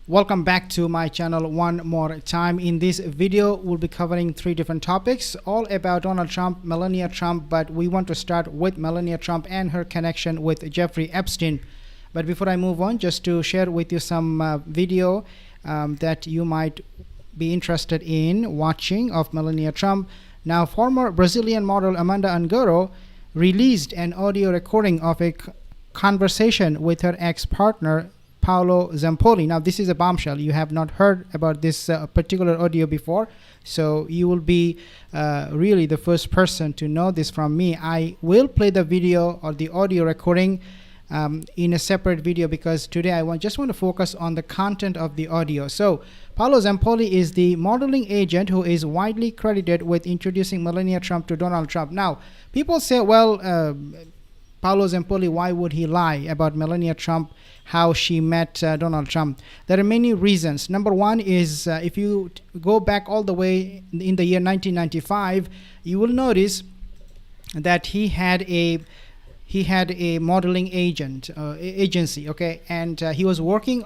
Welcome back to my channel one more time. In this video, we'll be covering three different topics, all about Donald Trump, Melania Trump, but we want to start with Melania Trump and her connection with Jeffrey Epstein. But before I move on, just to share with you some video that you might be interested in watching of Melania Trump. Now, former Brazilian model Amanda Angaro released an audio recording of a conversation with her ex-partner Paolo Zampoli. Now, this is a bombshell. You have not heard about this particular audio before, so you will be really the first person to know this from me. I will play the video or the audio recording in a separate video because today I just want to focus on the content of the audio. So, Paolo Zampoli is the modeling agent who is widely credited with introducing Melania Trump to Donald Trump. Now, people say, well, Paolo Zampoli, why would he lie about Melania Trump, how she met Donald Trump? There are many reasons. Number one is if you go back all the way in the year 1995, you will notice that he had a modeling agency, okay, and he was working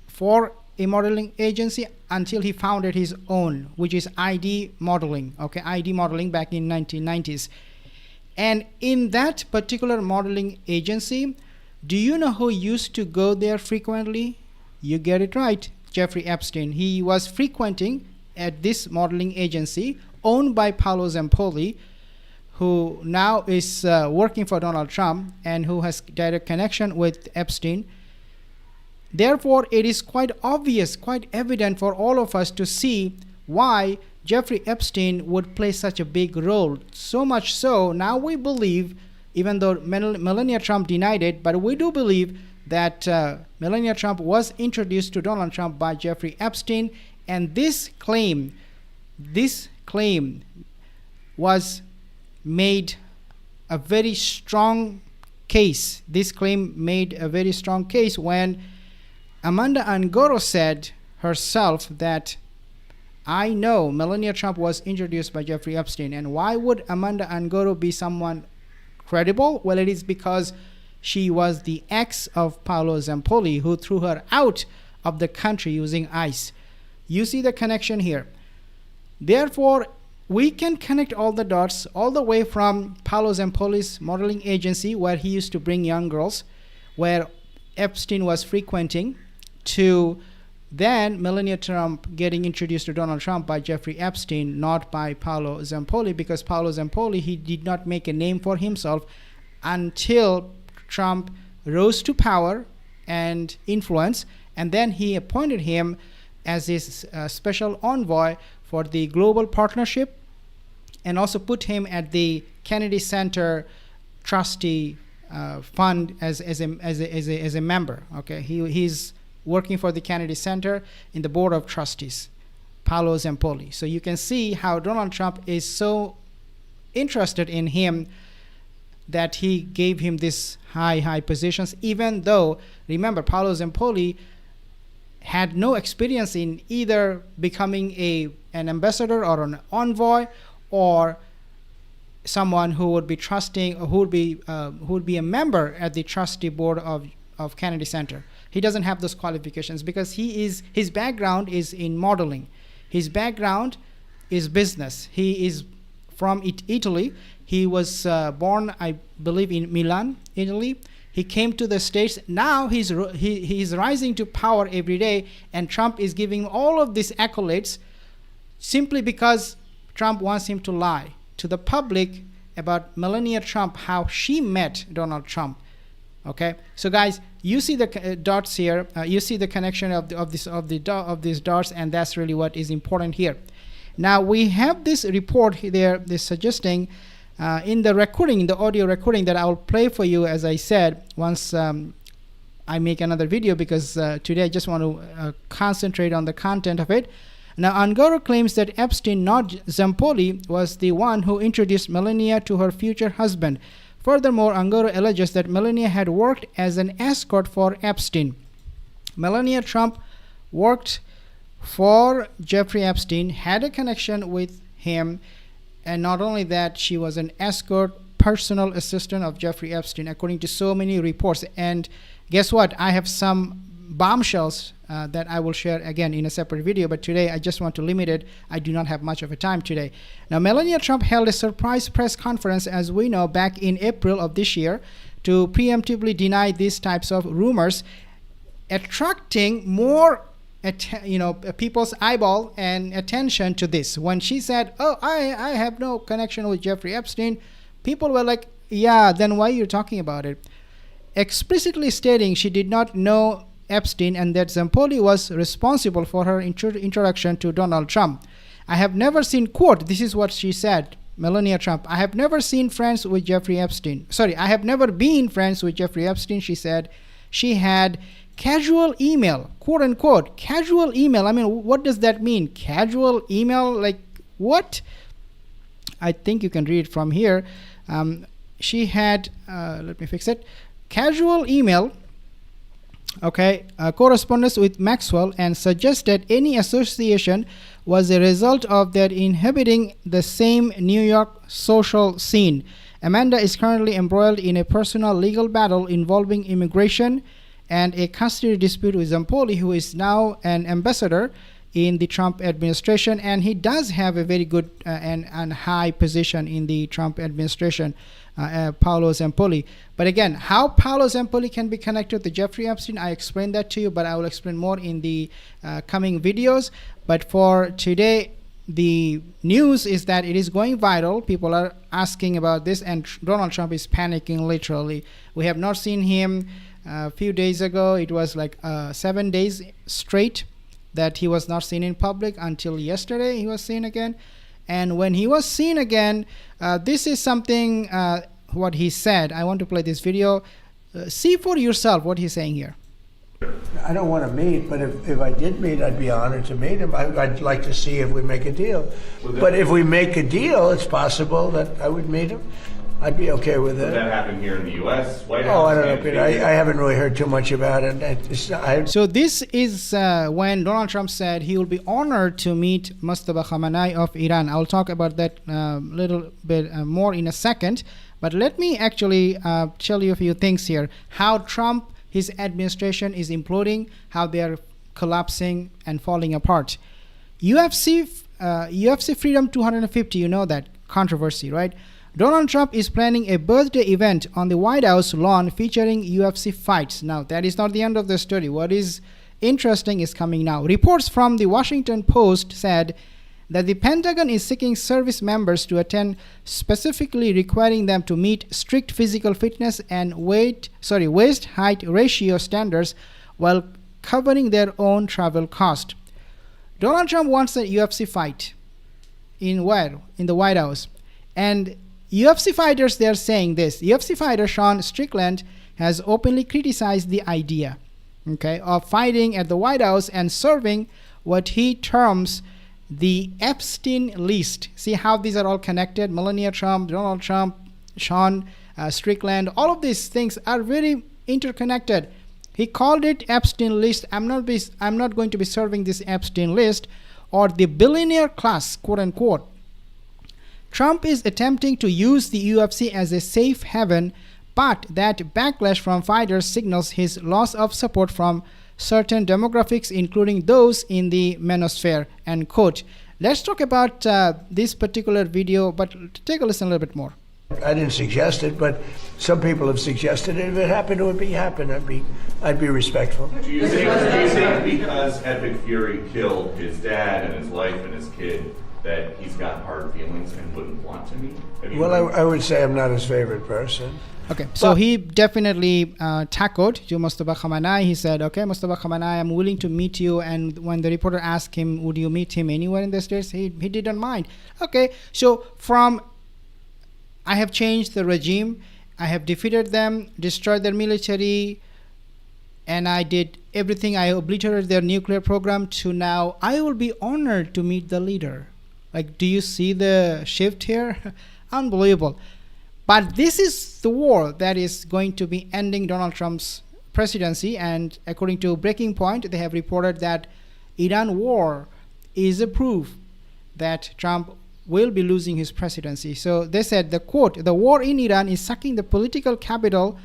for a modeling agency until he founded his own, which is ID Modeling, okay, ID Modeling back in 1990s. And in that particular modeling agency, do you know who used to go there frequently? You get it right, Jeffrey Epstein. He was frequenting at this modeling agency owned by Paolo Zampoli, who now is working for Donald Trump and who has direct connection with Epstein. Therefore, it is quite obvious, quite evident for all of us to see why Jeffrey Epstein would play such a big role. So much so, now we believe, even though Melania Trump denied it, but we do believe that Melania Trump was introduced to Donald Trump by Jeffrey Epstein, and this claim was made a very strong case. This claim made a very strong case when Amanda Angaro said herself that I know Melania Trump was introduced by Jeffrey Epstein. And why would Amanda Angaro be someone credible? Well, it is because she was the ex of Paolo Zampoli, who threw her out of the country using ICE. You see the connection here. Therefore, we can connect all the dots all the way from Paolo Zampoli's modeling agency, where he used to bring young girls, where Epstein was frequenting, to then Melania Trump getting introduced to Donald Trump by Jeffrey Epstein, not by Paolo Zampoli, because Paolo Zampoli, he did not make a name for himself until Trump rose to power and influence, and then he appointed him as his special envoy for the global partnership, and also put him at the Kennedy Center trustee fund as a member. Okay, he's working for the Kennedy Center in the board of trustees, Paolo Zampoli. So you can see how Donald Trump is so interested in him that he gave him this high positions, even though, remember, Paolo Zampoli had no experience in either becoming an ambassador or an envoy or someone who would be trusting, or who would be a member at the trustee board of Kennedy Center. He doesn't have those qualifications because his background is in modeling. His background is business. He is from Italy. He was born, I believe, in Milan, Italy. He came to the States. Now he's rising to power every day, and Trump is giving all of these accolades simply because Trump wants him to lie to the public about Melania Trump, how she met Donald Trump. Okay, so guys, you see the dots here. You see the connection of these dots, and that's really what is important here. Now we have this report there. They're suggesting in the recording, in the audio recording that I will play for you, as I said, once I make another video, because today I just want to concentrate on the content of it. Now, Angaro claims that Epstein, not Zampoli, was the one who introduced Melania to her future husband. Furthermore, Angaro alleges that Melania had worked as an escort for Epstein. Melania Trump worked for Jeffrey Epstein, had a connection with him, and not only that, she was an escort, personal assistant of Jeffrey Epstein, according to so many reports. And guess what? I have some bombshells that I will share again in a separate video, but today I just want to limit it. I do not have much of a time today. Now, Melania Trump held a surprise press conference, as we know, back in April of this year to preemptively deny these types of rumors, attracting more people's eyeball and attention to this. When she said, oh, I have no connection with Jeffrey Epstein, people were like, yeah, then why are you talking about it? Explicitly stating she did not know Epstein and that Zampoli was responsible for her introduction to Donald Trump. I have never seen, quote, this is what she said, Melania Trump, I have never seen friends with Jeffrey Epstein. Sorry, I have never been friends with Jeffrey Epstein, she said. She had casual email, quote unquote, casual email. I mean, what does that mean? Casual email, like what? I think you can read it from here. She had, let me fix it, casual email, correspondence with Maxwell, and suggested any association was a result of their inhabiting the same New York social scene. Amanda is currently embroiled in a personal legal battle involving immigration and a custody dispute with Zampoli, who is now an ambassador in the Trump administration, and he does have a very good and high position in the Trump administration, Paolo Zampoli. But again, how Paolo Zampoli can be connected to Jeffrey Epstein, I explained that to you, but I will explain more in the coming videos. But for today, the news is that it is going viral. People are asking about this, and Donald Trump is panicking literally. We have not seen him. A few days ago, it was like 7 days straight that he was not seen in public, until yesterday he was seen again. And when he was seen again, this is something what he said. I want to play this video. See for yourself what he's saying here. I don't want to meet, but if I did meet, I'd be honored to meet him. I'd like to see if we make a deal. But if we make a deal, it's possible that I would meet him. I'd be okay with it. Would that happen here in the U.S., White House? Oh, I don't know, Peter. I haven't really heard too much about it. So this is when Donald Trump said he will be honored to meet Mustafa Khamenei of Iran. I'll talk about that little bit more in a second. But let me actually tell you a few things here. How Trump, his administration is imploding, how they are collapsing and falling apart. UFC Freedom 250, you know that controversy, right? Donald Trump is planning a birthday event on the White House lawn featuring UFC fights. Now, that is not the end of the story. What is interesting is coming now. Reports from the Washington Post said that the Pentagon is seeking service members to attend, specifically requiring them to meet strict physical fitness and waist-height ratio standards while covering their own travel cost. Donald Trump wants a UFC fight in where? In the White House. And UFC fighters, they're saying this. UFC fighter Sean Strickland has openly criticized the idea, of fighting at the White House and serving what he terms the Epstein list. See how these are all connected? Melania Trump, Donald Trump, Sean Strickland, all of these things are very interconnected. He called it Epstein list. I'm not going to be serving this Epstein list, or the billionaire class, quote unquote. Trump is attempting to use the UFC as a safe haven, but that backlash from fighters signals his loss of support from certain demographics, including those in the manosphere, end quote. Let's talk about this particular video, but take a listen a little bit more. I didn't suggest it, but some people have suggested it. If it happened, it would be happen. I'd be respectful. Do you think because Epic Fury killed his dad and his wife and his kid, that he's got hard feelings and wouldn't want to meet? Well, I would say I'm not his favorite person. Okay, so he definitely tackled to Mustafa Khamenei. He said, okay, Mustafa Khamenei, I'm willing to meet you. And when the reporter asked him, would you meet him anywhere in the States? He didn't mind. Okay, so from I have changed the regime, I have defeated them, destroyed their military, and I did everything, I obliterated their nuclear program, to now I will be honored to meet the leader. Like, do you see the shift here? Unbelievable. But this is the war that is going to be ending Donald Trump's presidency. And according to Breaking Point, they have reported that Iran war is a proof that Trump will be losing his presidency. So they said, the quote, the war in Iran is sucking the political capital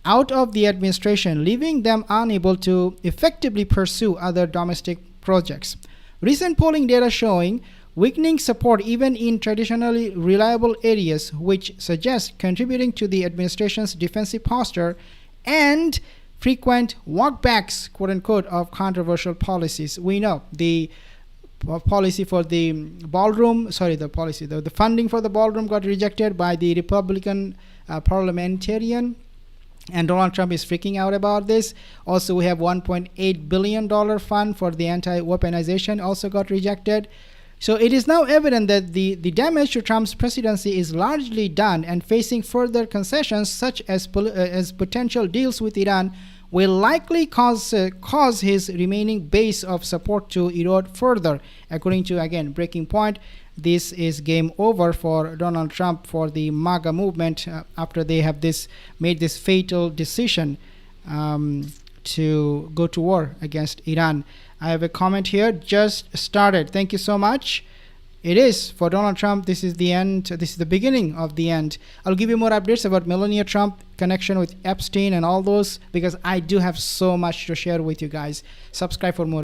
out of the administration, leaving them unable to effectively pursue other domestic projects. Recent polling data showing weakening support even in traditionally reliable areas, which suggests contributing to the administration's defensive posture and frequent walkbacks, quote unquote, of controversial policies. We know the policy for the ballroom, the funding for the ballroom got rejected by the Republican parliamentarian, and Donald Trump is freaking out about this. Also, we have $1.8 billion fund for the anti-weaponization also got rejected. So it is now evident that the damage to Trump's presidency is largely done, and facing further concessions such as potential deals with Iran will likely cause his remaining base of support to erode further. According to, again, Breaking Point, this is game over for Donald Trump, for the MAGA movement, after they have made this fatal decision to go to war against Iran. I have a comment here, just started. Thank you so much. It is for Donald Trump. This is the end. This is the beginning of the end. I'll give you more updates about Melania Trump connection with Epstein and all those, because I do have so much to share with you guys. Subscribe for more.